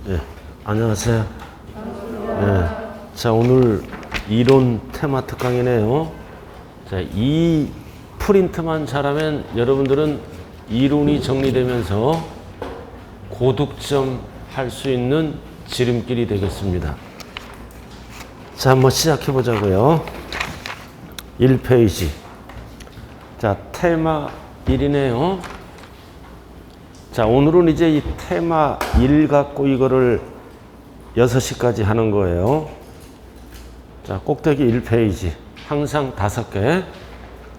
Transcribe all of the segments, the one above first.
예, 안녕하세요. 예, 자, 오늘 이론 테마 특강이네요. 자, 이 프린트만 잘하면 여러분들은 이론이 정리되면서 고득점 할 수 있는 지름길이 되겠습니다. 자, 한번 시작해 보자고요. 1페이지. 자, 테마 1이네요. 자, 오늘은 이제 이 테마 1 갖고 이거를 6시까지 하는 거예요. 자, 꼭대기 1페이지. 항상 5개.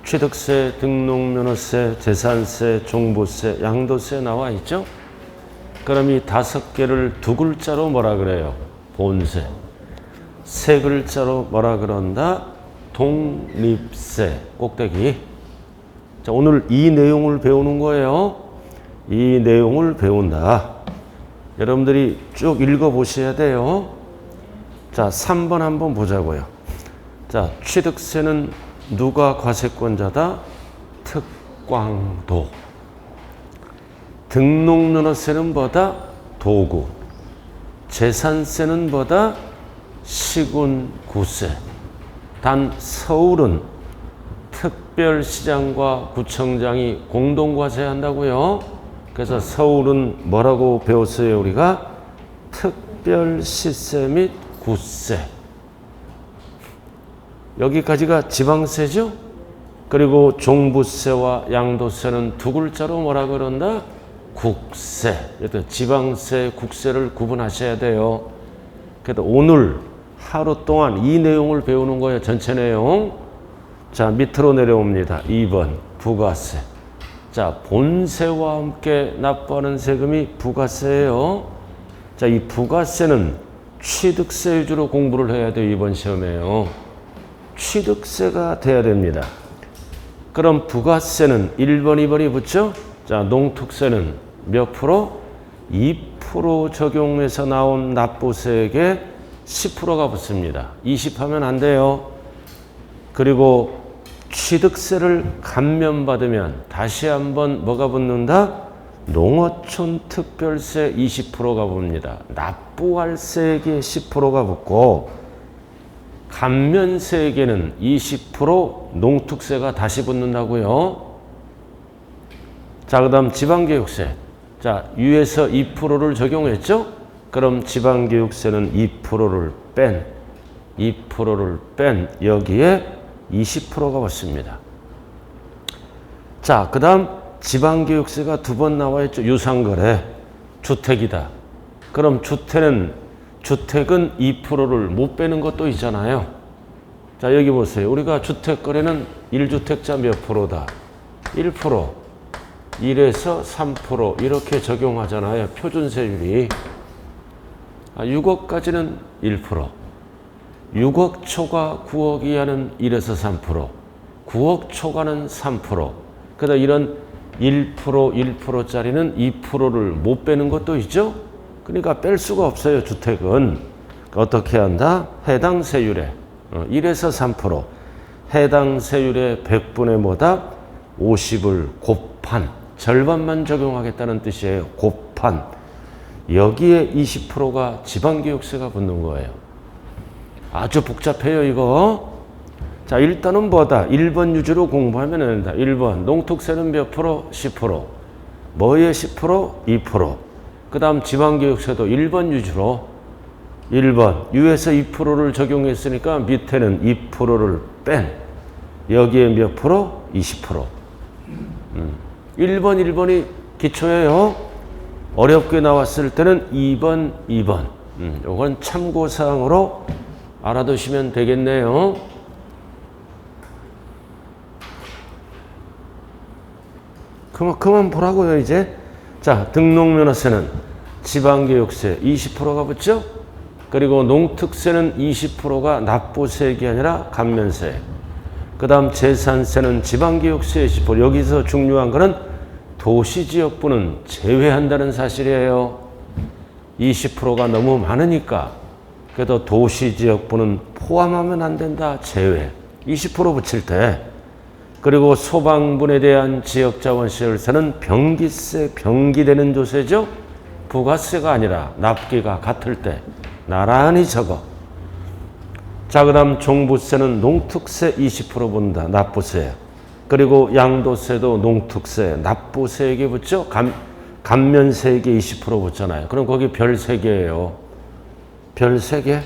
취득세, 등록면허세, 재산세, 종부세, 양도세 나와 있죠? 그럼 이 5개를 2글자로 뭐라 그래요? 본세. 3글자로 뭐라 그런다? 독립세. 꼭대기. 자, 오늘 이 내용을 배우는 거예요. 이 내용을 배운다. 여러분들이 쭉 읽어보셔야 돼요. 자, 3번 한번 보자고요. 자, 취득세는 누가 과세권자다? 특광도. 등록면허세는 뭐다? 도구. 재산세는 뭐다? 시군구세. 단 서울은 특별시장과 구청장이 공동과세한다고요. 그래서 서울은 뭐라고 배웠어요? 우리가 특별시세 및 구세. 여기까지가 지방세죠. 그리고 종부세와 양도세는 2글자로 뭐라 그런다? 국세. 지방세, 국세를 구분하셔야 돼요. 그래도 오늘 하루 동안 이 내용을 배우는 거예요. 전체 내용. 자, 밑으로 내려옵니다. 2번 부가세. 자, 본세와 함께 납부하는 세금이 부가세예요. 자, 이 부가세는 취득세 위주로 공부를 해야 돼요. 이번 시험에요. 취득세가 돼야 됩니다. 그럼 부가세는 1번, 2번이 붙죠? 자, 농특세는 몇 프로? 2% 적용해서 나온 납부세액에 10%가 붙습니다. 20하면 안 돼요. 그리고 취득세를 감면받으면 다시 한번 뭐가 붙는다? 농어촌 특별세 20%가 붙습니다. 납부할 세액에 10%가 붙고 감면세액에는 20% 농특세가 다시 붙는다고요. 자, 그 다음 지방교육세. 자, 유에서 2%를 적용했죠? 그럼 지방교육세는 2%를 뺀 여기에 20%가 붙습니다. 자, 그 다음 지방교육세가 2번 나와 있죠. 유상거래, 주택이다. 그럼 주택은 2%를 못 빼는 것도 있잖아요. 자, 여기 보세요. 우리가 주택거래는 1주택자 몇 프로다? 1%. 1에서 3% 이렇게 적용하잖아요. 표준세율이. 6억까지는 1%. 6억 초과 9억 이하는 1에서 3%. 9억 초과는 3%. 그러다 이런 1%짜리는 2%를 못 빼는 것도 있죠. 그러니까 뺄 수가 없어요. 주택은. 어떻게 한다? 해당 세율에 1에서 3%. 해당 세율의 100분의 뭐다? 50을 곱한. 절반만 적용하겠다는 뜻이에요. 곱한. 여기에 20%가 지방교육세가 붙는 거예요. 아주 복잡해요, 이거. 자, 일단은 뭐다? 1번 유주로 공부하면 된다. 1번, 농특세는 몇 프로? 10%. 뭐에 10%? 2%. 그 다음 지방교육세도 1번 유주로 1번, 유에서 2%를 적용했으니까 밑에는 2%를 뺀. 여기에 몇 프로? 20%. 1번이 기초예요. 어렵게 나왔을 때는 2번. 요건 참고사항으로 알아두시면 되겠네요. 그만 보라고요, 이제. 자, 등록면허세는 지방교육세 20%가 붙죠? 그리고 농특세는 20%가 납부세액이 아니라 감면세. 그 다음 재산세는 지방교육세 20%. 여기서 중요한 거는 도시지역부는 제외한다는 사실이에요. 20%가 너무 많으니까. 그래도 도시지역부는 포함하면 안 된다. 제외. 20% 붙일 때. 그리고 소방분에 대한 지역자원시설세는 병기세, 병기되는 조세죠. 부가세가 아니라 납기가 같을 때 나란히 적어. 자, 그 다음 종부세는 농특세 20% 본다. 납부세. 그리고 양도세도 농특세, 납부세액이 붙죠. 감면세액이 20% 붙잖아요. 그럼 거기 별 3개예요. 별 3개.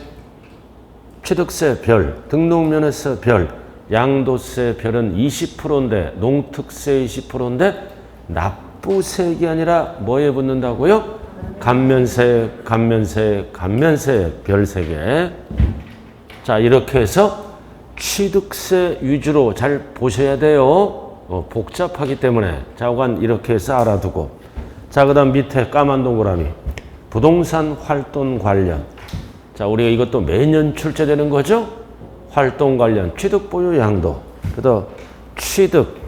취득세 별, 등록면허세 별, 양도세 별은 20%인데 농특세 20%인데 납부세액이 아니라 뭐에 붙는다고요? 감면세 별 3개. 자, 이렇게 해서 취득세 위주로 잘 보셔야 돼요. 복잡하기 때문에 자관 이렇게 해서 알아두고. 자, 그 다음 밑에 까만 동그라미 부동산 활동 관련. 자, 우리가 이것도 매년 출제되는 거죠. 활동 관련 취득 보유 양도. 그다음 취득.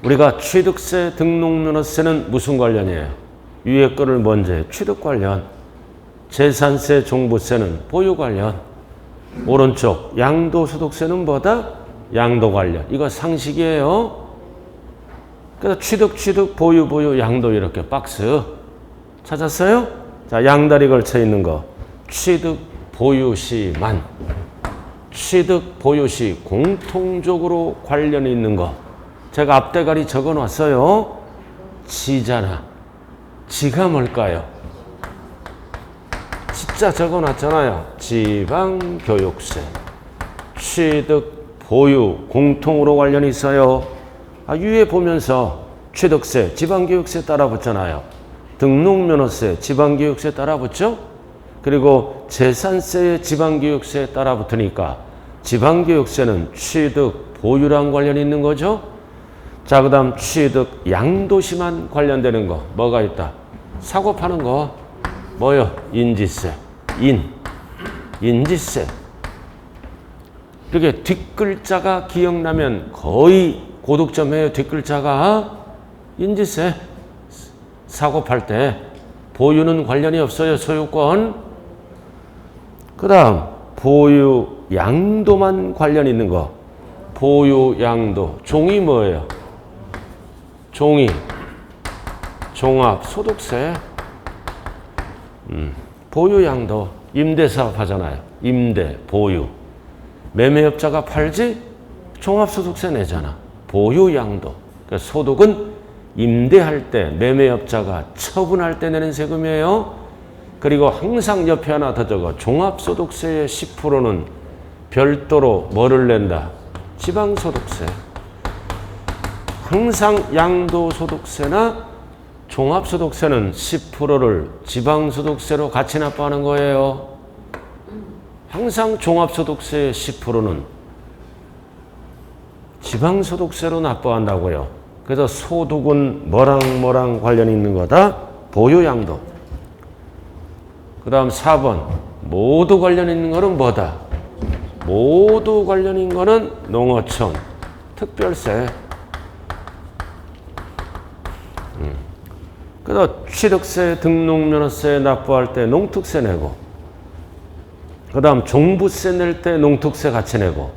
우리가 취득세 등록면허세는 무슨 관련이에요? 위에 거를 먼저 해. 취득 관련. 재산세 종부세는 보유 관련. 오른쪽 양도소득세는 뭐다? 양도 관련. 이거 상식이에요. 그래서 취득, 보유, 양도 이렇게 박스 찾았어요? 자, 양다리 걸쳐 있는 거. 취득, 보유 시만. 취득, 보유 시 공통적으로 관련이 있는 거. 제가 앞대가리 적어 놨어요. 지잖아. 지가 뭘까요? 진짜 적어 놨잖아요. 지방교육세. 취득, 보유, 공통으로 관련이 있어요. 위에 보면서 취득세, 지방교육세 따라 붙잖아요. 등록면허세, 지방교육세 따라 붙죠? 그리고 재산세에 지방교육세 따라 붙으니까 지방교육세는 취득, 보유랑 관련이 있는 거죠? 자, 그 다음 취득, 양도시만 관련되는 거. 뭐가 있다? 사고 파는 거. 뭐요? 인지세. 인지세. 이렇게 뒷글자가 기억나면 거의 고득점 해요. 뒷글자가 인지세. 사고 팔 때 보유는 관련이 없어요. 소유권. 그 다음 보유 양도만 관련 있는 거. 보유 양도. 종이 뭐예요? 종이. 종합 소득세. 보유 양도. 임대사업 하잖아요. 임대, 보유. 매매업자가 팔지 종합소득세 내잖아. 보유 양도. 그러니까 소득은 임대할 때, 매매업자가 처분할 때 내는 세금이에요. 그리고 항상 옆에 하나 더 적어. 종합소득세의 10%는 별도로 뭐를 낸다? 지방소득세. 항상 양도소득세나 종합소득세는 10%를 지방소득세로 같이 납부하는 거예요. 항상 종합소득세의 10%는 지방소득세로 납부한다고요. 그래서 소득은 뭐랑 관련이 있는 거다? 보유양도. 그 다음 4번. 모두 관련 있는 거는 뭐다? 모두 관련인 거는 농어촌, 특별세. 그래서 취득세, 등록면허세 납부할 때 농특세 내고, 그 다음 종부세 낼 때 농특세 같이 내고,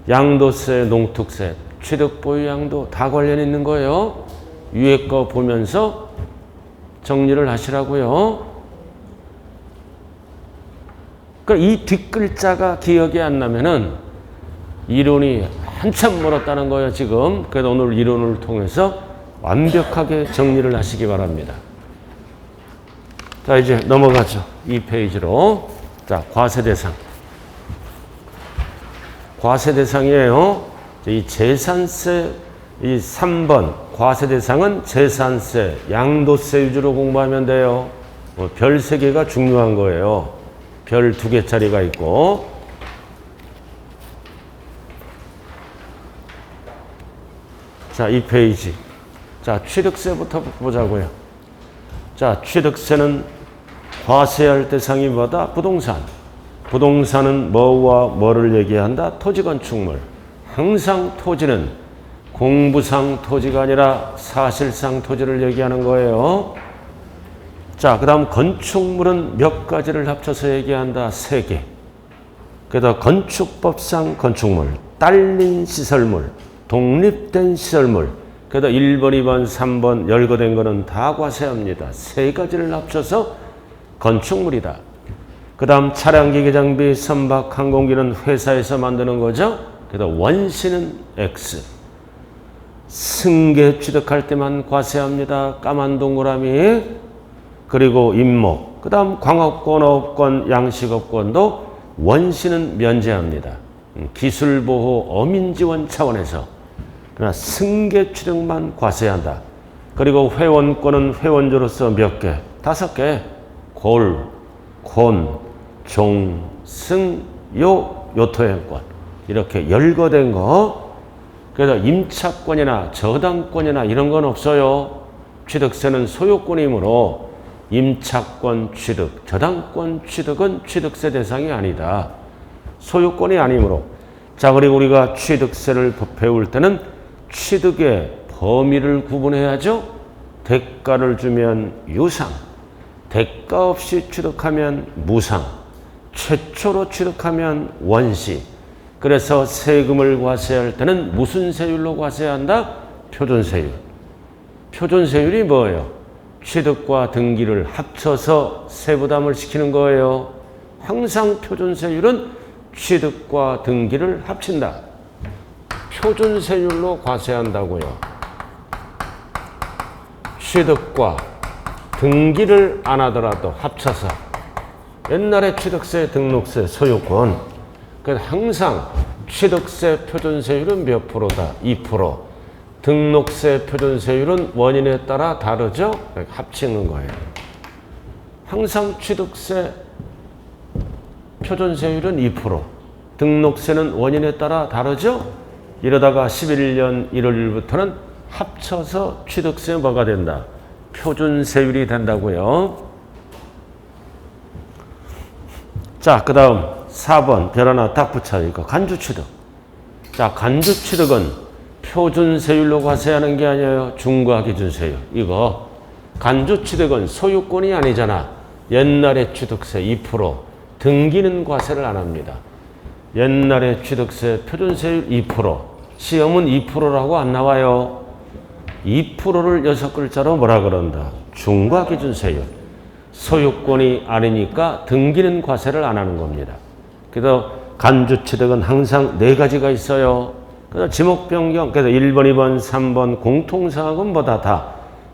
양도세, 농특세, 취득, 보유, 양도 다 관련 있는 거예요. 위에 거 보면서 정리를 하시라고요. 그러니까 이 뒷글자가 기억이 안 나면은 이론이 한참 멀었다는 거예요, 지금. 그래서 오늘 이론을 통해서 완벽하게 정리를 하시기 바랍니다. 자, 이제 넘어가죠. 이 페이지로. 자, 과세대상. 과세대상이에요. 이 재산세, 이 3번 과세대상은 재산세, 양도세 위주로 공부하면 돼요. 별 3개가 중요한 거예요. 별 2개짜리가 있고. 자, 이 페이지. 자, 취득세부터 보자고요. 자, 취득세는 과세할 대상이 뭐다? 부동산. 부동산은 뭐와 뭐를 얘기한다? 토지 건축물. 항상 토지는 공부상 토지가 아니라 사실상 토지를 얘기하는 거예요. 자, 그 다음 건축물은 몇 가지를 합쳐서 얘기한다? 3개. 그래서 건축법상 건축물, 딸린 시설물, 독립된 시설물, 그래서 1번, 2번, 3번 열거된 거는 다 과세합니다. 세 가지를 합쳐서 건축물이다. 그 다음 차량기계 장비 선박 항공기는 회사에서 만드는 거죠. 그래서 원시는 X. 승계 취득할 때만 과세합니다. 까만 동그라미. 그리고 임목. 그 다음 광업권, 어업권, 양식업권도 원시는 면제합니다. 기술보호 어민지원 차원에서. 그러나 승계 취득만 과세한다. 그리고 회원권은 회원조로서 몇 개? 5개. 골, 곤, 종, 승, 요, 요토행권. 이렇게 열거된 거. 그래서 임차권이나 저당권이나 이런 건 없어요. 취득세는 소유권이므로 임차권 취득, 저당권 취득은 취득세 대상이 아니다. 소유권이 아니므로. 자, 그리고 우리가 취득세를 배울 때는 취득의 범위를 구분해야죠. 대가를 주면 유상, 대가 없이 취득하면 무상, 최초로 취득하면 원시. 그래서 세금을 과세할 때는 무슨 세율로 과세한다? 표준세율. 표준세율이 뭐예요? 취득과 등기를 합쳐서 세부담을 시키는 거예요. 항상 표준세율은 취득과 등기를 합친다. 표준세율로 과세한다고요. 취득과 등기를 안 하더라도 합쳐서. 옛날에 취득세, 등록세, 소유권. 그래서 항상 취득세 표준세율은 몇 프로다? 2%. 등록세 표준세율은 원인에 따라 다르죠? 합치는 거예요. 항상 취득세 표준세율은 2%. 등록세는 원인에 따라 다르죠? 이러다가 11년 1월 1일부터는 합쳐서 취득세 뭐가 된다? 표준세율이 된다고요. 자, 그 다음 4번 별 하나 딱 붙여. 이거 간주취득. 자, 간주취득은 표준세율로 과세하는 게 아니에요. 중과기준세율. 이거 간주취득은 소유권이 아니잖아. 옛날에 취득세 2%. 등기는 과세를 안 합니다. 옛날에 취득세 표준세율 2%. 시험은 2%라고 안 나와요. 2%를 6글자로 뭐라 그런다? 중과기준세율. 소유권이 아니니까 등기는 과세를 안 하는 겁니다. 그래서 간주취득은 항상 4가지가 있어요. 그래서 지목 변경, 그래서 1번, 2번, 3번 공통사항은 뭐다? 다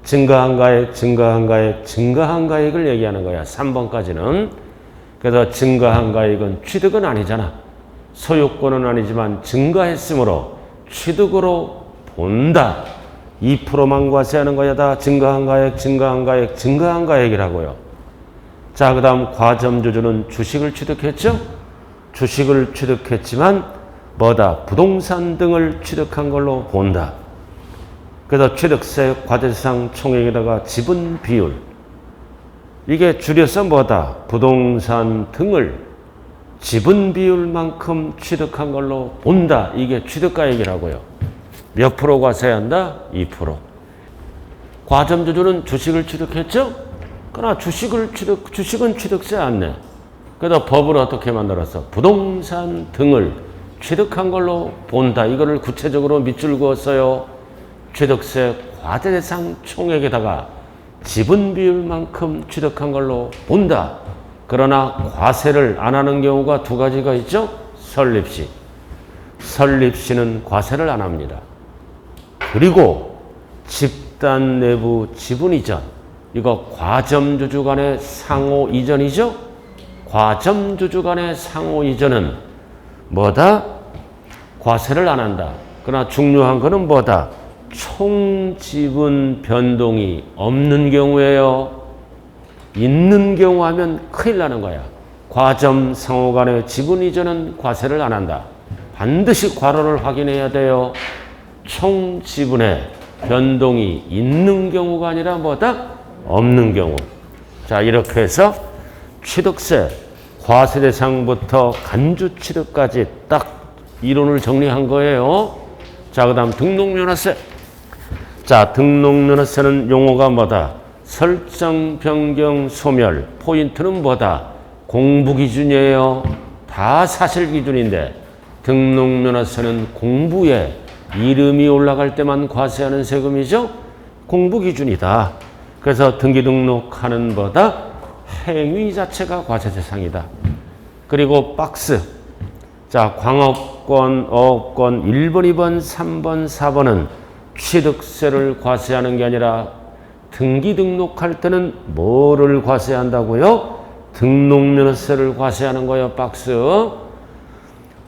증가한 가액, 증가한 가액, 증가한 가액을 얘기하는 거야. 3번까지는. 그래서 증가한 가액은 취득은 아니잖아. 소유권은 아니지만 증가했으므로 취득으로 본다. 2%만 과세하는 거야. 다 증가한 가액, 증가한 가액, 증가한 가액이라고요. 자, 그 다음 과점주주는 주식을 취득했죠? 주식을 취득했지만 뭐다? 부동산 등을 취득한 걸로 본다. 그래서 취득세 과세상 총액에다가 지분 비율. 이게 줄여서 뭐다? 부동산 등을 지분 비율만큼 취득한 걸로 본다. 이게 취득가액이라고요. 몇 프로 과세한다? 2%. 과점주주는 주식을 취득했죠? 그러나 주식은 취득세 안 내. 그래서 법을 어떻게 만들었어? 부동산 등을 취득한 걸로 본다. 이거를 구체적으로 밑줄 그었어요. 취득세 과세대상 총액에다가 지분 비율만큼 취득한 걸로 본다. 그러나 과세를 안 하는 경우가 2가지가 있죠. 설립시. 설립시는 과세를 안 합니다. 그리고 집단 내부 지분 이전. 이거 과점주주 간의 상호 이전이죠. 과점주주 간의 상호 이전은 뭐다? 과세를 안 한다. 그러나 중요한 거는 뭐다? 총지분 변동이 없는 경우에요. 있는 경우 하면 큰일 나는 거야. 과점 상호 간의 지분 이전은 과세를 안 한다. 반드시 괄호를 확인해야 돼요. 총지분의 변동이 있는 경우가 아니라 뭐다? 없는 경우. 자, 이렇게 해서 취득세, 과세 대상부터 간주 취득까지 딱 이론을 정리한 거예요. 자, 그 다음 등록면허세. 자, 등록면허세는 용어가 뭐다? 설정, 변경, 소멸. 포인트는 뭐다? 공부 기준이에요. 다 사실 기준인데 등록면허세는 공부에 이름이 올라갈 때만 과세하는 세금이죠. 공부 기준이다. 그래서 등기 등록하는 보다 행위 자체가 과세 대상이다. 그리고 박스. 자, 광업권, 어업권 1번, 2번, 3번, 4번은 취득세를 과세하는 게 아니라 등기 등록할 때는 뭐를 과세한다고요? 등록면허세를 과세하는 거예요. 박스.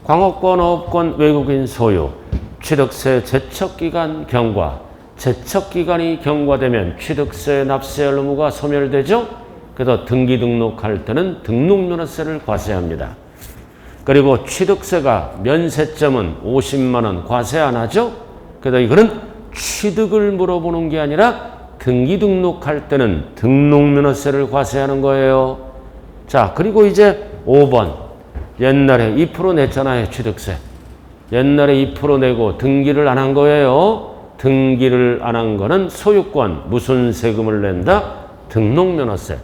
광업권, 어업권, 외국인 소유, 취득세 제척기간 경과. 제척기간이 경과되면 취득세 납세할 의무가 소멸되죠. 그래서 등기 등록할 때는 등록면허세를 과세합니다. 그리고 취득세가 면세점은 50만 원 과세 안 하죠. 그래서 이거는 취득을 물어보는 게 아니라 등기 등록할 때는 등록면허세를 과세하는 거예요. 자, 그리고 이제 5번. 옛날에 2% 냈잖아요. 취득세. 옛날에 2% 내고 등기를 안 한 거예요. 등기를 안 한 거는 소유권. 무슨 세금을 낸다? 등록면허세.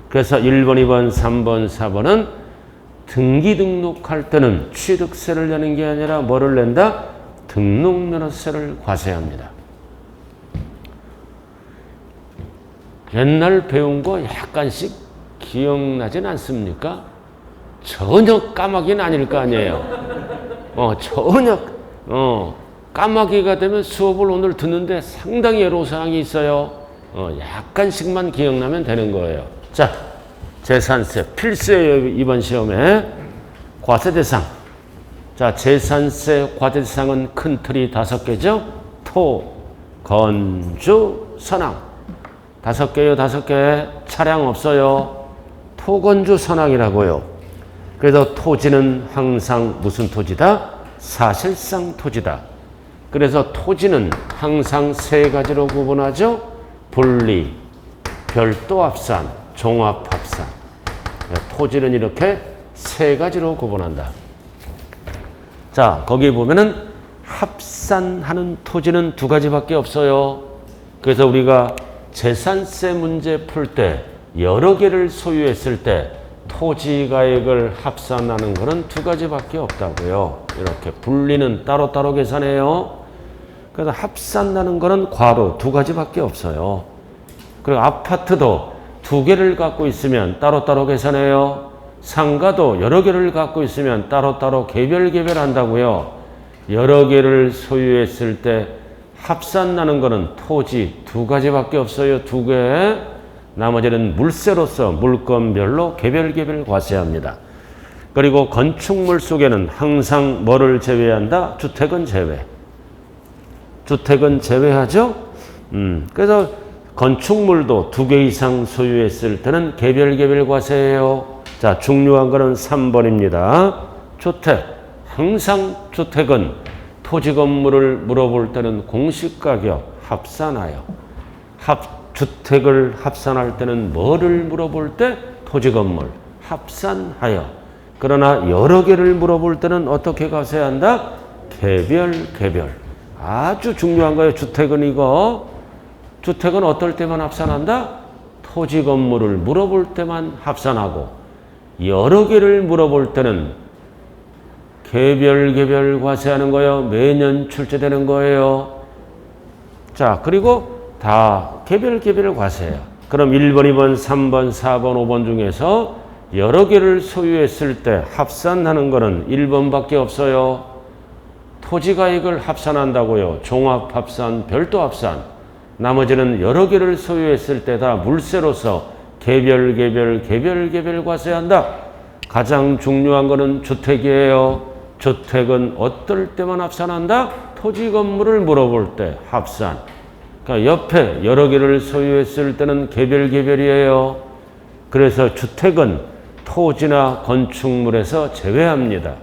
그래서 1번, 2번, 3번, 4번은 등기 등록할 때는 취득세를 내는 게 아니라 뭐를 낸다? 등록면허세를 과세합니다. 옛날 배운 거 약간씩 기억나진 않습니까? 전혀 까마귀는 아닐 거 아니에요. 전혀 까마귀가 되면 수업을 오늘 듣는데 상당히 애로사항이 있어요. 약간씩만 기억나면 되는 거예요. 자, 재산세 필수예요. 이번 시험에 과세 대상. 자, 재산세 과세 대상은 큰 틀이 5개죠. 토, 건주, 선항. 5개요. 5개. 차량 없어요. 토, 건주, 선항이라고요. 그래서 토지는 항상 무슨 토지다? 사실상 토지다. 그래서 토지는 항상 3가지로 구분하죠. 분리, 별도 합산, 종합 합산. 토지는 이렇게 3가지로 구분한다. 자, 거기 보면은 합산하는 토지는 2가지밖에 없어요. 그래서 우리가 재산세 문제 풀 때 여러 개를 소유했을 때 토지가액을 합산하는 것은 2가지밖에 없다고요. 이렇게 분리는 따로따로 계산해요. 그래서 합산하는 것은 괄호 2가지밖에 없어요. 그리고 아파트도 2개를 갖고 있으면 따로따로 계산해요. 상가도 여러 개를 갖고 있으면 따로따로 개별 한다고요. 여러 개를 소유했을 때 합산나는 것은 토지 2가지밖에 없어요. 2개. 나머지는 물세로서 물건별로 개별 과세합니다. 그리고 건축물 속에는 항상 뭐를 제외한다? 주택은 제외. 주택은 제외하죠? 그래서 건축물도 2개 이상 소유했을 때는 개별 과세예요. 자, 중요한 거는 3번입니다. 주택. 항상 주택은 토지 건물을 물어볼 때는 공시가격 합산하여. 주택을 합산할 때는 뭐를 물어볼 때? 토지 건물 합산하여. 그러나 여러 개를 물어볼 때는 어떻게 과세한다? 개별. 아주 중요한 거예요. 주택은 이거. 주택은 어떨 때만 합산한다? 토지 건물을 물어볼 때만 합산하고 여러 개를 물어볼 때는 개별 과세하는 거예요. 매년 출제되는 거예요. 자, 그리고 다 개별 과세예요. 그럼 1번, 2번, 3번, 4번, 5번 중에서 여러 개를 소유했을 때 합산하는 거는 1번밖에 없어요. 토지가액을 합산한다고요. 종합합산, 별도 합산. 나머지는 여러 개를 소유했을 때 다 물세로서 개별 과세한다. 가장 중요한 거는 주택이에요. 주택은 어떨 때만 합산한다? 토지 건물을 물어볼 때 합산. 그러니까 옆에 여러 개를 소유했을 때는 개별이에요. 그래서 주택은 토지나 건축물에서 제외합니다.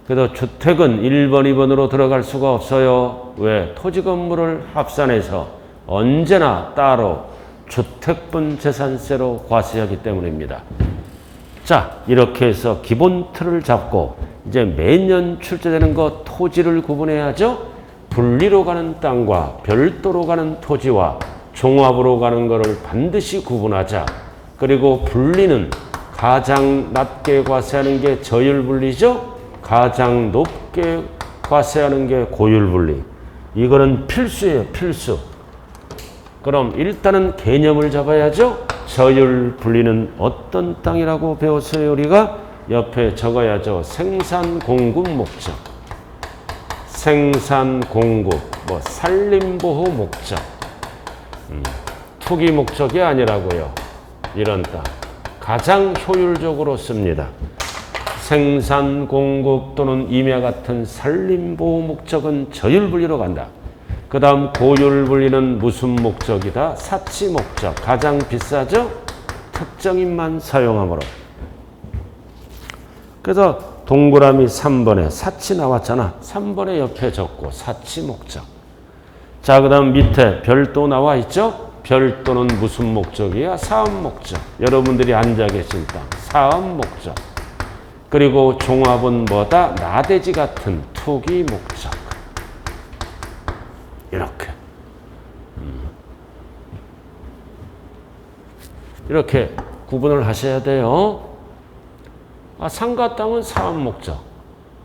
그래서 주택은 1번, 2번으로 들어갈 수가 없어요. 왜? 토지 건물을 합산해서 언제나 따로 주택분 재산세로 과세하기 때문입니다. 자, 이렇게 해서 기본 틀을 잡고 이제 매년 출제되는 거 토지를 구분해야죠. 분리로 가는 땅과 별도로 가는 토지와 종합으로 가는 것을 반드시 구분하자. 그리고 분리는 가장 낮게 과세하는 게 저율 분리죠. 가장 높게 과세하는 게 고율분리. 이거는 필수예요, 필수. 그럼 일단은 개념을 잡아야죠. 저율분리는 어떤 땅이라고 배웠어요, 우리가? 옆에 적어야죠. 생산공급 목적. 생산공급, 산림보호 목적. 투기 목적이 아니라고요. 이런 땅. 가장 효율적으로 씁니다. 생산공급 또는 임야 같은 산림보호 목적은 저율분리로 간다. 그 다음 고율분리는 무슨 목적이다? 사치 목적. 가장 비싸죠? 특정인만 사용하므로. 그래서 동그라미 3번에 사치 나왔잖아. 3번에 옆에 적고 사치 목적. 자, 그 다음 밑에 별도 나와 있죠? 별도는 무슨 목적이야? 사업 목적. 여러분들이 앉아 계신 땅. 사업 목적. 그리고 종합은 뭐다? 나대지 같은 투기 목적. 이렇게. 이렇게 구분을 하셔야 돼요. 상가 땅은 사업 목적.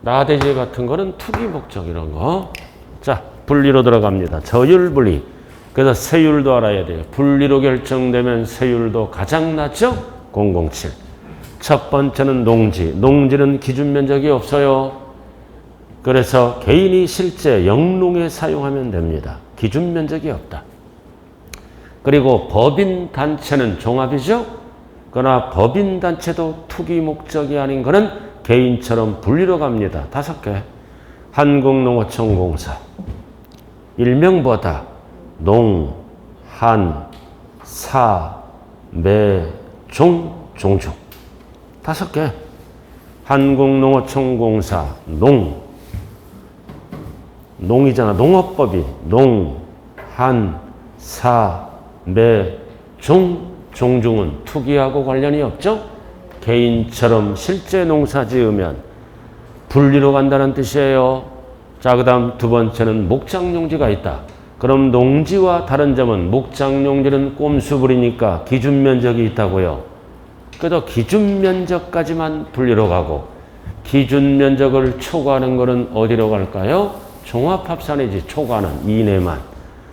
나대지 같은 거는 투기 목적 이런 거. 자, 분리로 들어갑니다. 저율분리. 그래서 세율도 알아야 돼요. 분리로 결정되면 세율도 가장 낮죠? 007. 첫 번째는 농지. 농지는 기준 면적이 없어요. 그래서 개인이 실제 영농에 사용하면 됩니다. 기준 면적이 없다. 그리고 법인 단체는 종합이죠. 그러나 법인 단체도 투기 목적이 아닌 것은 개인처럼 분리로 갑니다. 5개. 한국농어청공사. 일명보다 농, 한, 사, 매, 종, 종중. 5개. 한국농어청공사, 농이잖아. 농업법이 농, 한, 사, 매, 종, 종중은 투기하고 관련이 없죠? 개인처럼 실제 농사 지으면 분리로 간다는 뜻이에요. 자, 그 다음 두 번째는 목장용지가 있다. 그럼 농지와 다른 점은 목장용지는 꼼수부리니까 기준 면적이 있다고요. 그래도 기준 면적까지만 분리로 가고 기준 면적을 초과하는 것은 어디로 갈까요? 종합합산이지. 초과는 이내만.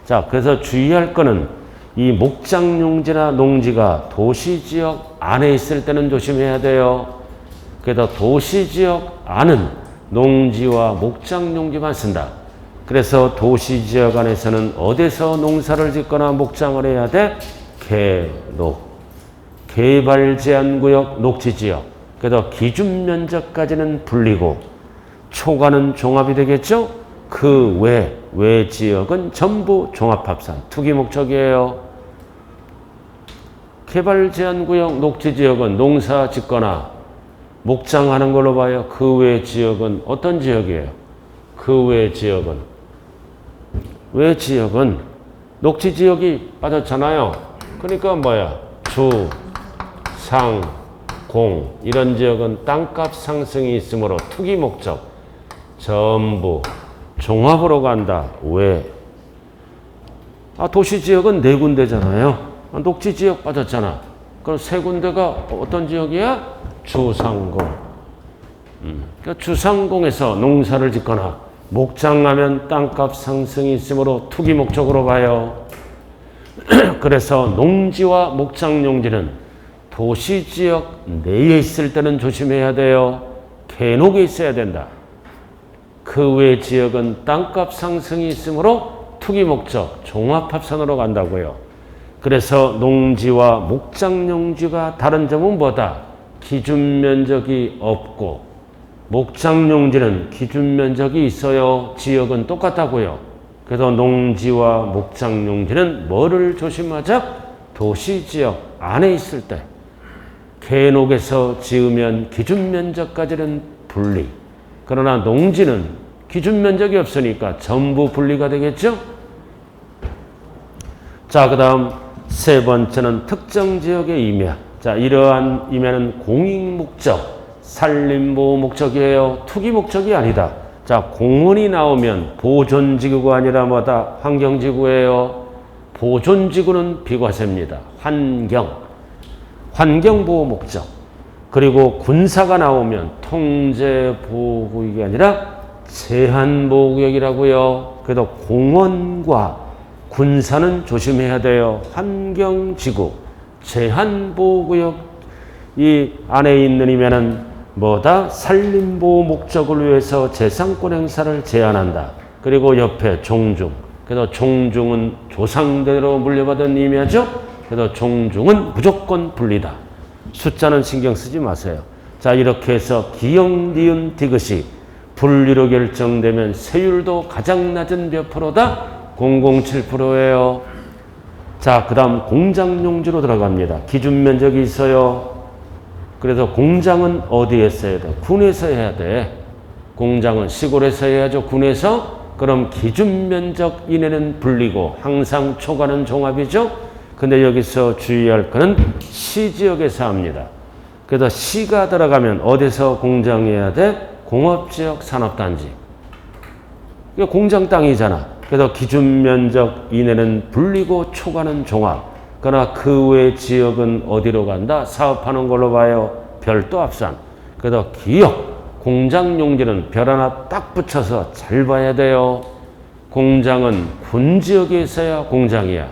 자, 그래서 주의할 거는 이 목장용지나 농지가 도시지역 안에 있을 때는 조심해야 돼요. 그래서 도시지역 안은 농지와 목장용지만 쓴다. 그래서 도시지역 안에서는 어디서 농사를 짓거나 목장을 해야 돼? 개녹. 개발제한구역 녹지지역. 그래서 기준 면적까지는 분리고 초과는 종합이 되겠죠? 그 외 지역은 전부 종합합산. 투기 목적이에요. 개발제한구역 녹지지역은 농사 짓거나 목장하는 걸로 봐요. 그 외 지역은 어떤 지역이에요? 그 외 지역은 녹지지역이 빠졌잖아요. 그러니까 뭐야? 주, 상, 공 이런 지역은 땅값 상승이 있으므로 투기 목적 전부 종합으로 간다. 왜? 도시지역은 4군데잖아요. 녹지지역 빠졌잖아. 그럼 3군데가 어떤 지역이야? 주상공. 그러니까 주상공에서 농사를 짓거나 목장하면 땅값 상승이 있으므로 투기 목적으로 봐요. 그래서 농지와 목장용지는 도시지역 내에 있을 때는 조심해야 돼요. 개녹에 있어야 된다. 그 외 지역은 땅값 상승이 있으므로 투기 목적, 종합합산으로 간다고요. 그래서 농지와 목장용지가 다른 점은 뭐다? 기준 면적이 없고 목장용지는 기준 면적이 있어요. 지역은 똑같다고요. 그래서 농지와 목장용지는 뭐를 조심하자? 도시지역 안에 있을 때. 개녹에서 지으면 기준 면적까지는 분리. 그러나 농지는 기준 면적이 없으니까 전부 분리가 되겠죠? 자, 그 다음 세 번째는 특정 지역의 임야. 자, 이러한 임야는 공익 목적, 산림보호 목적이에요. 투기 목적이 아니다. 자, 공원이 나오면 보존지구가 아니라 뭐다? 환경지구예요. 보존지구는 비과세입니다. 환경보호 목적. 그리고 군사가 나오면 통제보호구역이 아니라 제한보호구역이라고요. 그래도 공원과 군사는 조심해야 돼요. 환경지구, 제한보호구역 이 안에 있느니면은 뭐다? 산림보호 목적을 위해서 재산권 행사를 제한한다. 그리고 옆에 종중. 그래서 종중은 조상대로 물려받은 의미하죠. 그래서 종중은 무조건 분리다. 숫자는 신경 쓰지 마세요. 자, 이렇게 해서 기역, 니은, 디귿이 분리로 결정되면 세율도 가장 낮은 몇 프로다? 0.07%예요. 자, 그 다음 공장용지로 들어갑니다. 기준 면적이 있어요. 그래서 공장은 어디에서 해야 돼? 군에서 해야 돼. 공장은 시골에서 해야죠. 군에서. 그럼 기준 면적 이내는 분리고 항상 초과는 종합이죠. 근데 여기서 주의할 거는 시지역에서 합니다. 그래서 시가 들어가면 어디서 공장해야 돼? 공업지역 산업단지. 이게 공장 땅이잖아. 그래서 기준 면적 이내는 분리고 초과는 종합. 그러나 그 외 지역은 어디로 간다? 사업하는 걸로 봐요. 별도 합산. 그래서 기역, 공장 용지는 별 하나 딱 붙여서 잘 봐야 돼요. 공장은 군 지역에 있어야 공장이야.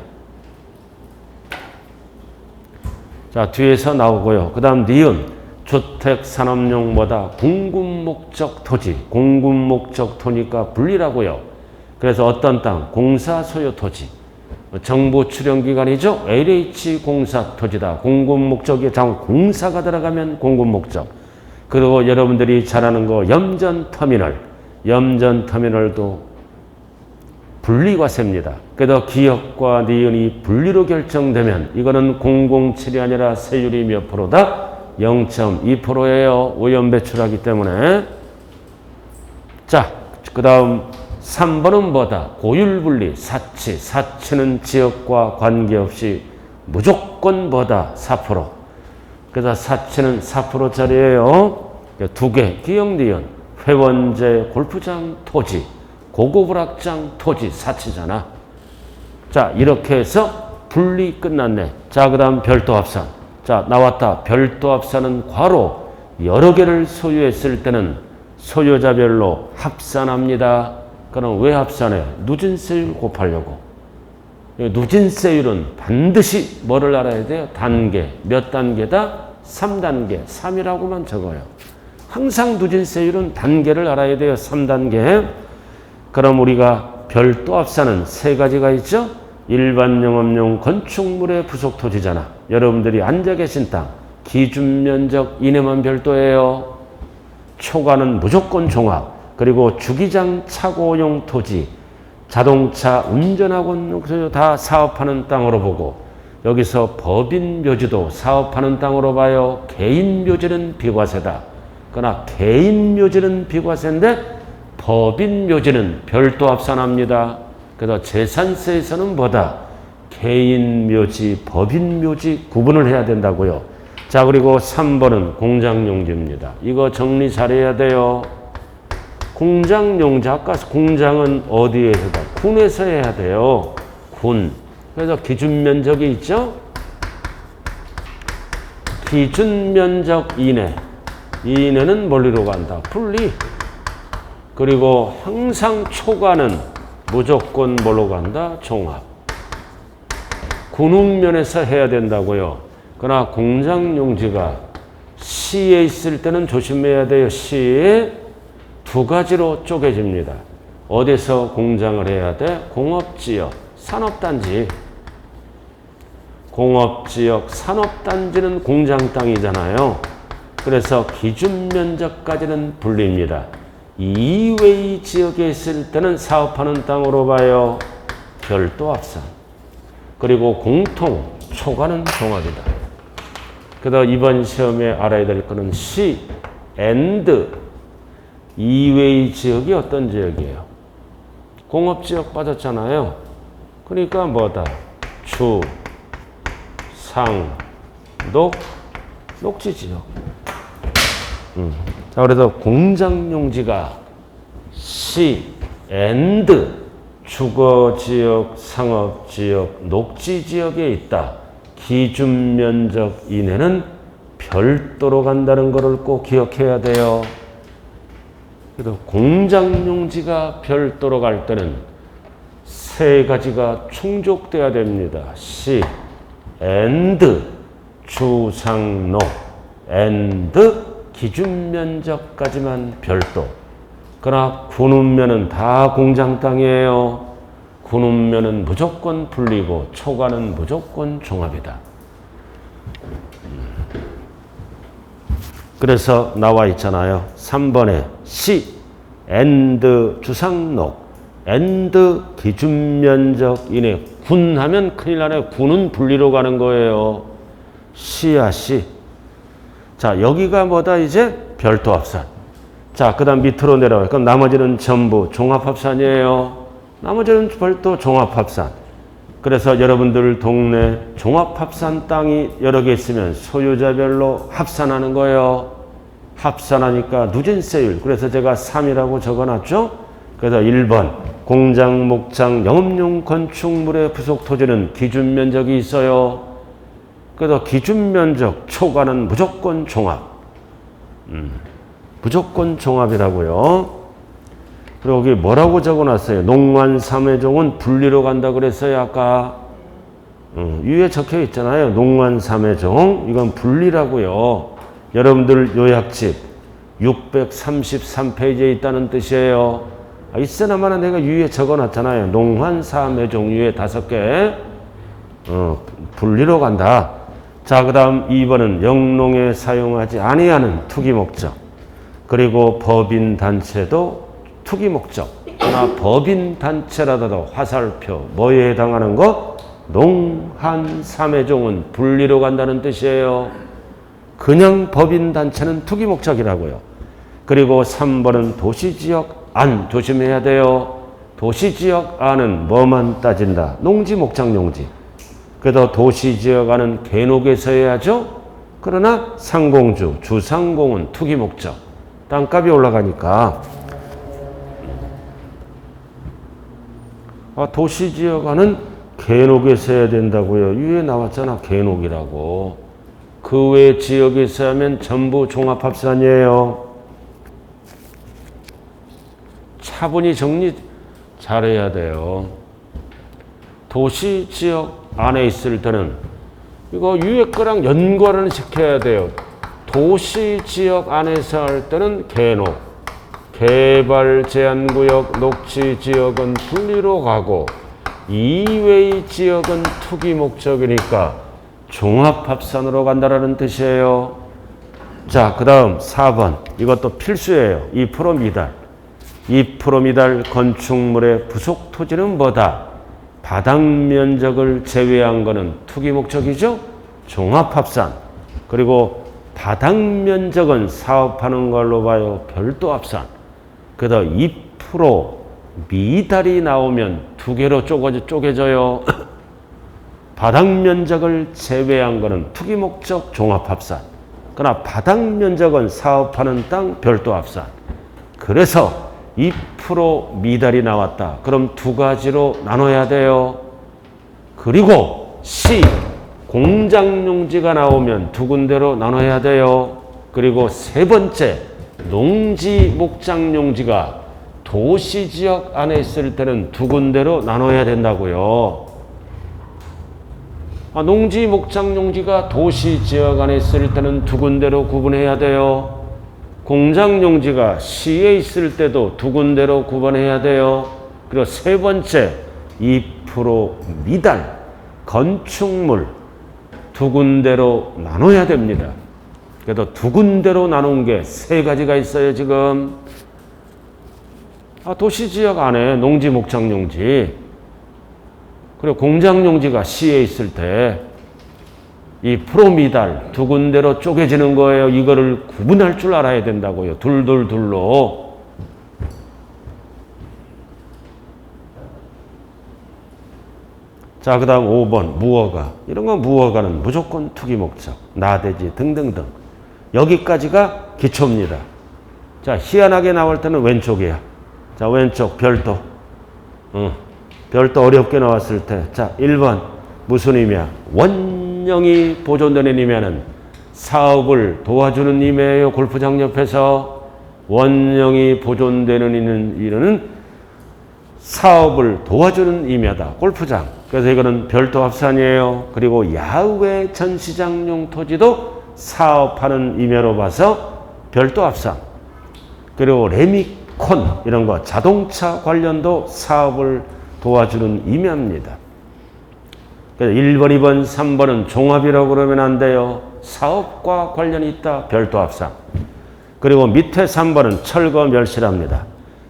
자, 뒤에서 나오고요. 그 다음 니은. 주택 산업용보다 공군 목적 토지. 공군 목적 토니까 분리라고요. 그래서 어떤 땅? 공사 소유 토지. 정부 출연기관이죠. LH 공사 토지다. 공군 목적에 장 공사가 들어가면 공군 목적. 그리고 여러분들이 잘 아는 거 염전 터미널. 염전 터미널도 분리과세입니다. 그래서 기역과 니은이 분리로 결정되면 이거는 007이 아니라 세율이 몇 프로다? 0.2%예요. 오염 배출하기 때문에. 자, 그 다음 3번은 뭐다? 고율분리, 사치. 사치는 지역과 관계없이 무조건 뭐다? 4%. 그래서 사치는 4%짜리예요. 두 개, 기역, 니은. 회원제, 골프장, 토지. 고급 오락장, 토지, 사치잖아. 자, 이렇게 해서 분리 끝났네. 자, 그 다음 별도 합산. 자, 나왔다. 별도 합산은 괄호 여러 개를 소유했을 때는 소유자별로 합산합니다. 그럼 왜 합산해? 누진세율 곱하려고. 누진세율은 반드시 뭐를 알아야 돼요? 단계. 몇 단계다? 3단계. 3이라고만 적어요. 항상 누진세율은 단계를 알아야 돼요. 3단계. 그럼 우리가 별도 합산은 세 가지가 있죠? 일반 영업용 건축물의 부속 토지잖아. 여러분들이 앉아 계신 땅, 기준 면적 이내만 별도예요. 초과는 무조건 종합. 그리고 주기장 차고용 토지, 자동차 운전학원 다 사업하는 땅으로 보고 여기서 법인 묘지도 사업하는 땅으로 봐요. 개인 묘지는 비과세다. 그러나 개인 묘지는 비과세인데 법인 묘지는 별도 합산합니다. 그래서 재산세에서는 뭐다? 개인 묘지, 법인 묘지 구분을 해야 된다고요. 자, 그리고 3번은 공장용지입니다. 이거 정리 잘해야 돼요. 공장용지, 아까 공장은 어디에서 해야? 군에서 해야 돼요. 군. 그래서 기준 면적이 있죠? 기준 면적 이내. 이내는 멀리로 간다. 분리. 그리고 항상 초과는 무조건 뭘로 간다? 종합. 군웅면에서 해야 된다고요. 그러나 공장용지가 시에 있을 때는 조심해야 돼요. 시에 두 가지로 쪼개집니다. 어디서 공장을 해야 돼? 공업지역, 산업단지. 공업지역, 산업단지는 공장 땅이잖아요. 그래서 기준 면적까지는 분리입니다. 이외의 지역에 있을 때는 사업하는 땅으로 봐요. 별도 합산. 그리고 공통, 초과는 종합이다. 그래서 이번 시험에 알아야 될 거는 시, and 이외의 지역이 어떤 지역이에요? 공업지역 빠졌잖아요. 그러니까 뭐다? 주, 상, 녹, 녹지지역. 자, 그래서 공장용지가 시, and 주거지역, 상업지역, 녹지지역에 있다. 기준면적 이내는 별도로 간다는 것을 꼭 기억해야 돼요. 그래도 공장용지가 별도로 갈 때는 세 가지가 충족돼야 됩니다. 시, and, 주상로, and, 기준면적까지만 별도. 그러나 군읍면은 다 공장 땅이에요. 군읍면은 무조건 분리고 초과는 무조건 종합이다. 그래서 나와 있잖아요. 3번에 시, and, 주상록, and, 기준면적 이내. 군 하면 큰일 나네. 군은 분리로 가는 거예요. 시야 시. 자, 여기가 뭐다 이제? 별도 합산. 자, 그 다음 밑으로 내려와요. 그럼 나머지는 전부 종합합산이에요. 나머지는 별도 종합합산. 그래서 여러분들 동네 종합합산 땅이 여러 개 있으면 소유자별로 합산하는 거예요. 합산하니까 누진세율. 그래서 제가 3이라고 적어놨죠. 그래서 1번 공장, 목장, 영업용 건축물의 부속 토지는 기준 면적이 있어요. 그래서 기준 면적 초과는 무조건 종합. 무조건 종합이라고요. 그리고 여기 뭐라고 적어놨어요? 농관 3회종은 분리로 간다 그랬어요. 아까 위에 적혀 있잖아요. 농관 3회종 이건 분리라고요. 여러분들 요약집 633페이지에 있다는 뜻이에요. 있으나마나 내가 위에 적어놨잖아요. 농관 3회종 위에 5개 분리로 간다. 자, 그 다음 2번은 영농에 사용하지 아니하는 투기 목적. 그리고 법인 단체도 투기 목적. 그러나 법인 단체라도 화살표 뭐에 해당하는 거? 농한 3회종은 분리로 간다는 뜻이에요. 그냥 법인 단체는 투기 목적이라고요. 그리고 3번은 도시지역 안 조심해야 돼요. 도시지역 안은 뭐만 따진다? 농지, 목장, 용지. 그래도 도시지역 안은 계록에서 해야죠. 그러나 상공주, 주상공은 투기 목적. 땅값이 올라가니까 도시지역 안은 계록에서 해야 된다고요. 위에 나왔잖아. 계록이라고. 그 외 지역에서 하면 전부 종합합산이에요. 차분히 정리 잘해야 돼요. 도시지역 안에 있을 때는 이거 위에 거랑 연관을 시켜야 돼요. 도시지역 안에서 할 때는 계록, 개발제한구역, 녹지지역은 분리로 가고 이외의 지역은 투기 목적이니까 종합합산으로 간다라는 뜻이에요. 자, 그 다음 4번 이것도 필수예요. 2% 미달. 2% 미달 건축물의 부속 토지는 뭐다? 바닥 면적을 제외한 거는 투기 목적이죠. 종합합산. 그리고 바닥 면적은 사업하는 걸로 봐요. 별도 합산. 그래서 2% 미달이 나오면 두 개로 쪼개져요. 바닥 면적을 제외한 거는 투기 목적 종합합산. 그러나 바닥 면적은 사업하는 땅 별도 합산. 그래서 2% 미달이 나왔다. 그럼 두 가지로 나눠야 돼요. 그리고 C, 공장용지가 나오면 두 군데로 나눠야 돼요. 그리고 세 번째, 농지, 목장용지가 도시지역 안에 있을 때는 두 군데로 나눠야 된다고요. 농지, 목장용지가 도시지역 안에 있을 때는 두 군데로 구분해야 돼요. 공장용지가 시에 있을 때도 두 군데로 구분해야 돼요. 그리고 세 번째, 2% 미달, 건축물 두 군데로 나눠야 됩니다. 그래도 두 군데로 나눈 게 세 가지가 있어요, 지금. 도시지역 안에 농지, 목장용지, 그리고 공장용지가 시에 있을 때 이 프로미달 두 군데로 쪼개지는 거예요. 이거를 구분할 줄 알아야 된다고요. 둘로. 자, 그 다음 5번 무허가. 이런 건 무허가는 무조건 투기 목적, 나대지 등등등. 여기까지가 기초입니다. 자, 희한하게 나올 때는 왼쪽이야. 자, 왼쪽 별도. 별도 어렵게 나왔을 때. 자, 1번 무슨 의미야? 원령이 보존되는 의미는 사업을 도와주는 의미예요. 골프장 옆에서 원령이 보존되는 이유는 사업을 도와주는 임야다. 골프장. 그래서 이거는 별도 합산이에요. 그리고 야외 전시장용 토지도 사업하는 임야로 봐서 별도 합산. 그리고 레미콘 이런 거 자동차 관련도 사업을 도와주는 임야입니다. 그래서 1번, 2번, 3번은 종합이라고 그러면 안 돼요. 사업과 관련이 있다. 별도 합산. 그리고 밑에 3번은 철거 멸실합니다.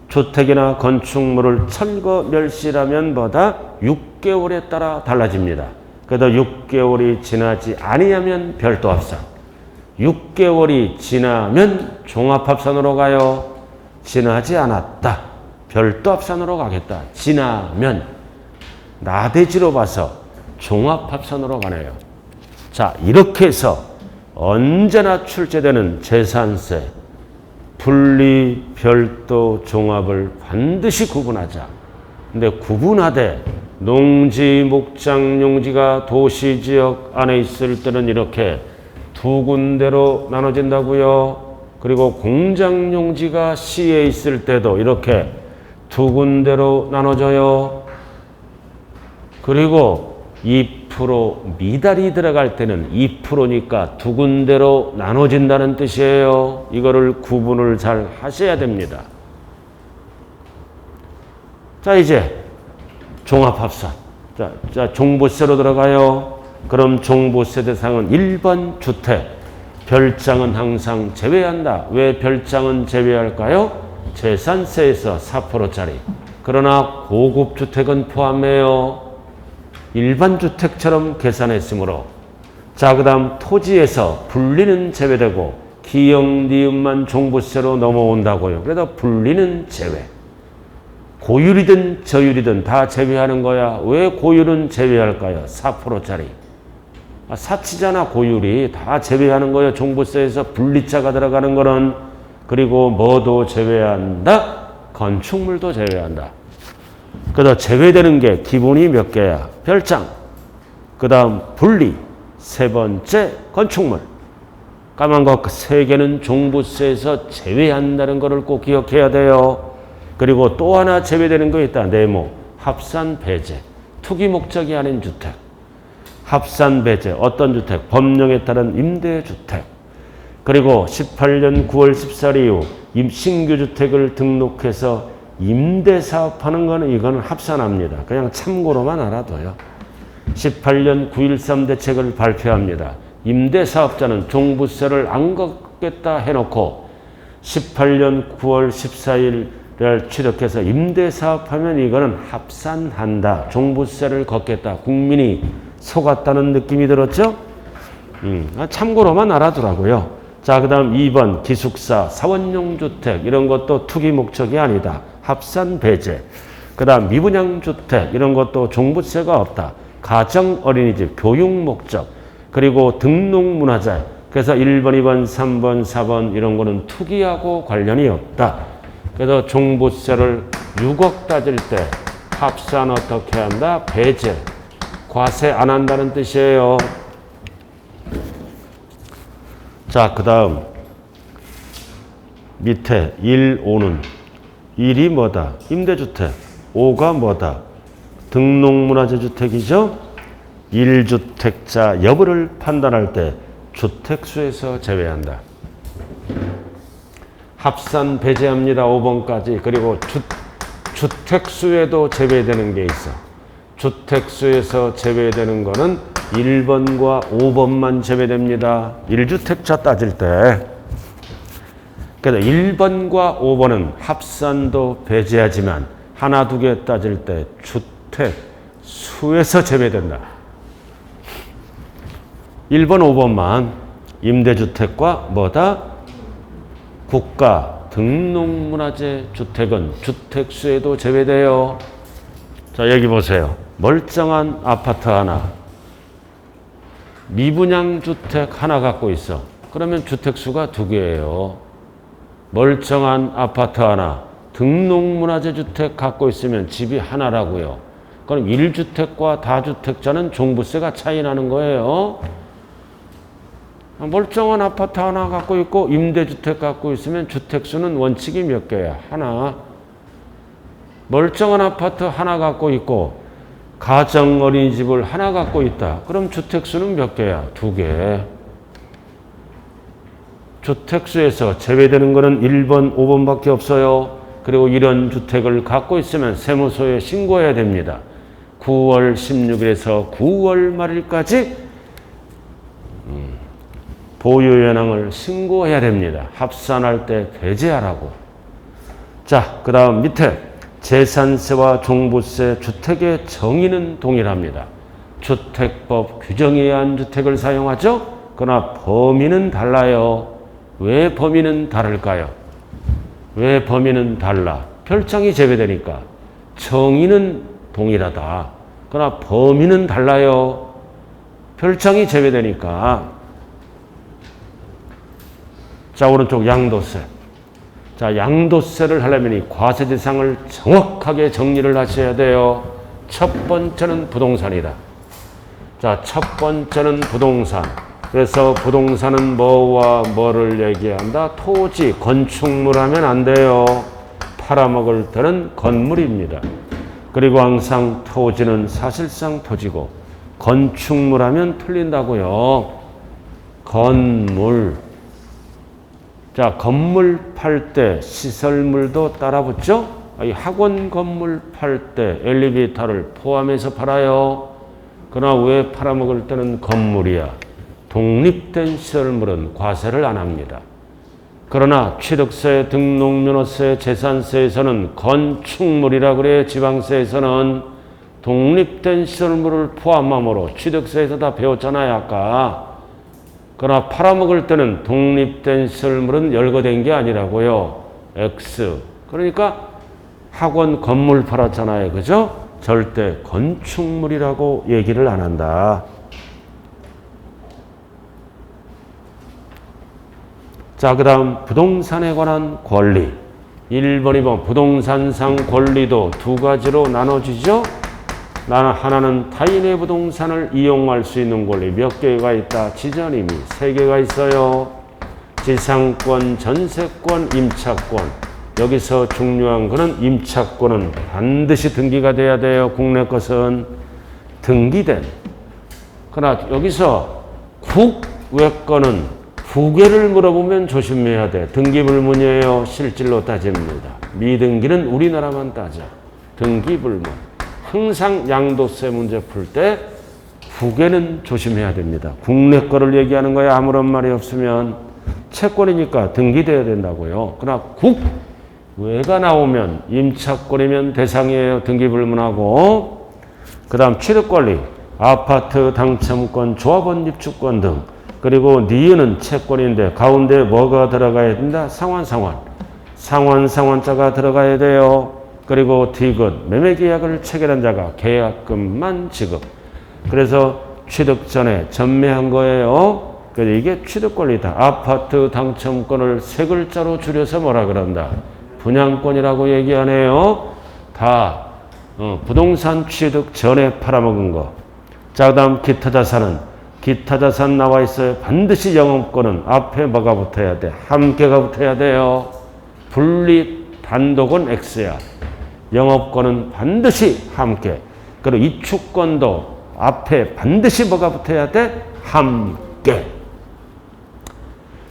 주택이나 건축물을 철거 멸실하면 뭐다? 6개월에 따라 달라집니다. 그래도 6개월이 지나지 아니하면 별도 합산. 6개월이 지나면 종합합산으로 가요. 지나지 않았다. 별도 합산으로 가겠다. 지나면 나대지로 봐서 종합합산으로 가네요. 자, 이렇게 해서 언제나 출제되는 재산세, 분리, 별도, 종합을 반드시 구분하자. 근데 구분하되 농지, 목장, 용지가 도시지역 안에 있을 때는 이렇게 두 군데로 나눠진다고요. 그리고 공장 용지가 시에 있을 때도 이렇게 두 군데로 나눠져요. 그리고 2% 미달이 들어갈 때는 2%니까 두 군데로 나눠진다는 뜻이에요. 이거를 구분을 잘 하셔야 됩니다. 자, 이제 종합합산. 자, 종부세로 들어가요. 그럼 종부세 대상은 1번 주택. 별장은 항상 제외한다. 왜 별장은 제외할까요? 재산세에서 4%짜리. 그러나 고급 주택은 포함해요. 일반 주택처럼 계산했으므로. 자, 그 다음 토지에서 분리는 제외되고 기역, 니은만 종부세로 넘어온다고요. 그래서 분리는 제외. 고율이든 저율이든 다 제외하는 거야. 왜 고율은 제외할까요? 4%짜리. 사치잖아, 고율이. 다 제외하는 거예요. 종부세에서 분리자가 들어가는 거는. 그리고 뭐도 제외한다? 건축물도 제외한다. 그다음 제외되는 게 기본이 몇 개야? 별장. 그 다음 분리. 세 번째 건축물. 까만 거 세 개는 종부세에서 제외한다는 것을 꼭 기억해야 돼요. 그리고 또 하나 제외되는 거 있다. 네모. 합산 배제. 투기 목적이 아닌 주택. 합산 배제. 어떤 주택? 법령에 따른 임대주택. 그리고 18년 9월 14일 이후 신규 주택을 등록해서 임대사업하는 거는 이거는 합산합니다. 그냥 참고로만 알아둬요. 18년 9.13 대책을 발표합니다. 임대사업자는 종부세를 안 걷겠다 해놓고 18년 9월 14일을 추력해서 임대사업하면 이거는 합산한다. 종부세를 걷겠다. 국민이 속았다는 느낌이 들었죠? 참고로만 알아두라고요. 자, 그 다음 2번 기숙사, 사원용 주택 이런 것도 투기 목적이 아니다. 합산 배제. 그 다음 미분양 주택 이런 것도 종부세가 없다. 가정 어린이집, 교육 목적. 그리고 등록문화재. 그래서 1번, 2번, 3번, 4번 이런 거는 투기하고 관련이 없다. 그래서 종부세를 6억 따질 때 합산 어떻게 한다? 배제. 과세 안 한다는 뜻이에요. 자, 그 다음 밑에 1, 5는 1이 뭐다? 임대주택. 5가 뭐다? 등록문화재 주택이죠. 1주택자 여부를 판단할 때 주택수에서 제외한다. 합산 배제합니다. 5번까지. 그리고 주택수에도 제외되는 게 있어. 주택수에서 제외되는 거는 1번과 5번만 제외됩니다. 1주택자 따질 때. 그래서 1번과 5번은 합산도 배제하지만 하나, 두 개 따질 때 주택수에서 제외된다. 1번, 5번만 임대주택과 뭐다? 국가 등록문화재 주택은 주택수에도 제외돼요. 자, 여기 보세요. 멀쩡한 아파트 하나. 미분양 주택 하나 갖고 있어. 그러면 주택수가 2개예요. 멀쩡한 아파트 하나. 등록문화재 주택 갖고 있으면 집이 하나라고요. 그럼 1주택과 다주택자는 종부세가 차이 나는 거예요. 멀쩡한 아파트 하나 갖고 있고 임대주택 갖고 있으면 주택수는 원칙이 몇 개야? 하나. 멀쩡한 아파트 하나 갖고 있고 가정 어린이집을 하나 갖고 있다. 그럼 주택수는 몇 개야? 2개. 주택수에서 제외되는 거는 1번, 5번밖에 없어요. 그리고 이런 주택을 갖고 있으면 세무서에 신고해야 됩니다. 9월 16일에서 9월 말일까지 보유 현황을 신고해야 됩니다. 합산할 때 배제하라고. 자, 그 다음 밑에 재산세와 종부세, 주택의 정의는 동일합니다. 주택법 규정에 의한 주택을 사용하죠. 그러나 범위는 달라요. 왜 범위는 다를까요? 왜 범위는 달라? 별장이 제외되니까. 정의는 동일하다. 그러나 범위는 달라요. 별장이 제외되니까. 자, 오른쪽 양도세. 자, 양도세를 하려면 이 과세 대상을 정확하게 정리를 하셔야 돼요. 첫 번째는 부동산이다. 자, 첫 번째는 부동산. 그래서 부동산은 뭐와 뭐를 얘기한다? 토지, 건축물 하면 안 돼요. 팔아먹을 때는 건물입니다. 그리고 항상 토지는 사실상 토지고 건축물 하면 틀린다고요. 건물. 자, 건물 팔 때 시설물도 따라 붙죠? 이 학원 건물 팔 때 엘리베이터를 포함해서 팔아요. 그러나 왜 팔아먹을 때는 건물이야? 독립된 시설물은 과세를 안 합니다. 그러나 취득세, 등록면허세, 재산세에서는 건축물이라고 그래요. 지방세에서는 독립된 시설물을 포함함으로 취득세에서 다 배웠잖아요, 아까. 그러나 팔아먹을 때는 독립된 시설물은 열거된 게 아니라고요. X. 그러니까 학원 건물 팔았잖아요. 그죠? 절대 건축물이라고 얘기를 안 한다. 자, 그 다음 부동산에 관한 권리. 1번, 2번 부동산상 권리도 2가지로 나눠지죠. 하나는 타인의 부동산을 이용할 수 있는 권리 몇 개가 있다? 지전임이 3개가 있어요. 지상권, 전세권, 임차권. 여기서 중요한 거는 임차권은 반드시 등기가 돼야 돼요. 국내 것은 등기된. 그러나 여기서 국외 거는 2개를 물어보면 조심해야 돼. 등기불문이에요. 실질로 따집니다. 미등기는 우리나라만 따져. 등기불문. 항상 양도세 문제 풀 때 2개는 조심해야 됩니다. 국내 거를 얘기하는 거야. 아무런 말이 없으면 채권이니까 등기돼야 된다고요. 그러나 국외가 나오면 임차권이면 대상이에요. 등기불문하고. 그 다음 취득권리, 아파트 당첨권, 조합원 입주권 등. 그리고 니은은 채권인데 가운데 뭐가 들어가야 된다? 상환자가 들어가야 돼요. 그리고 디귿, 매매계약을 체결한 자가 계약금만 지급. 그래서 취득 전에 전매한 거예요. 그래서 이게 취득권리다. 아파트 당첨권을 3글자로 줄여서 뭐라 그런다? 분양권이라고 얘기하네요. 다 부동산 취득 전에 팔아먹은 거. 자, 그 다음 기타 자산은 기타 자산 나와 있어요. 반드시 영업권은 앞에 뭐가 붙어야 돼? 함께가 붙어야 돼요. 분리 단독은 X야. 영업권은 반드시 함께. 그리고 이축권도 앞에 반드시 뭐가 붙어야 돼? 함께.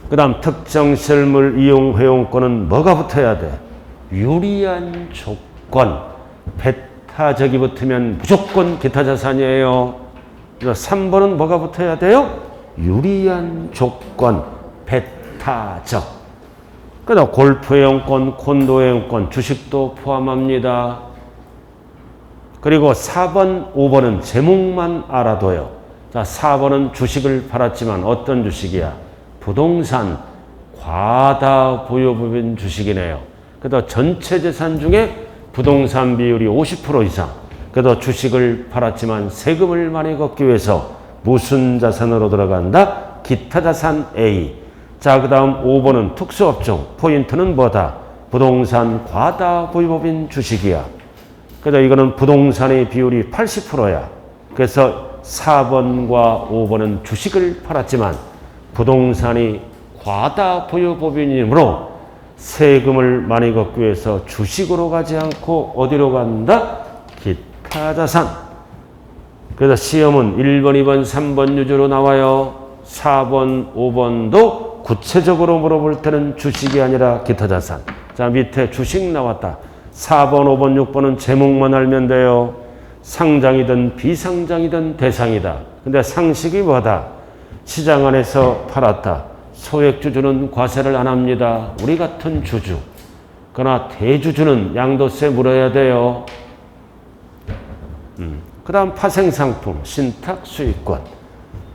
그 다음 특정 시설물 이용 회용권은 뭐가 붙어야 돼? 유리한 조건. 배타적이 붙으면 무조건 기타 자산이에요. 그래서 3번은 뭐가 붙어야 돼요? 유리한 조건. 배타적. 그 다음 골프 회원권, 콘도 회원권, 주식도 포함합니다. 그리고 4번, 5번은 제목만 알아둬요. 자, 4번은 주식을 팔았지만 어떤 주식이야? 부동산 과다 보유법인 주식이네요. 그래서 전체 재산 중에 부동산 비율이 50% 이상. 그래서 주식을 팔았지만 세금을 많이 걷기 위해서 무슨 자산으로 들어간다? 기타 자산 A. 자, 그 다음 5번은 특수업종. 포인트는 뭐다? 부동산 과다 보유법인 주식이야. 그래서 이거는 부동산의 비율이 80%야. 그래서 4번과 5번은 주식을 팔았지만 부동산이 과다 보유 법인이므로 세금을 많이 걷기 위해서 주식으로 가지 않고 어디로 간다? 기타 자산. 그래서 시험은 1번, 2번, 3번 유주로 나와요. 4번, 5번도 구체적으로 물어볼 때는 주식이 아니라 기타 자산. 자, 밑에 주식 나왔다. 4번, 5번, 6번은 제목만 알면 돼요. 상장이든 비상장이든 대상이다. 근데 상식이 뭐다? 시장 안에서 팔았다. 소액주주는 과세를 안 합니다. 우리 같은 주주. 그러나 대주주는 양도세 물어야 돼요. 그 다음 파생상품, 신탁수익권.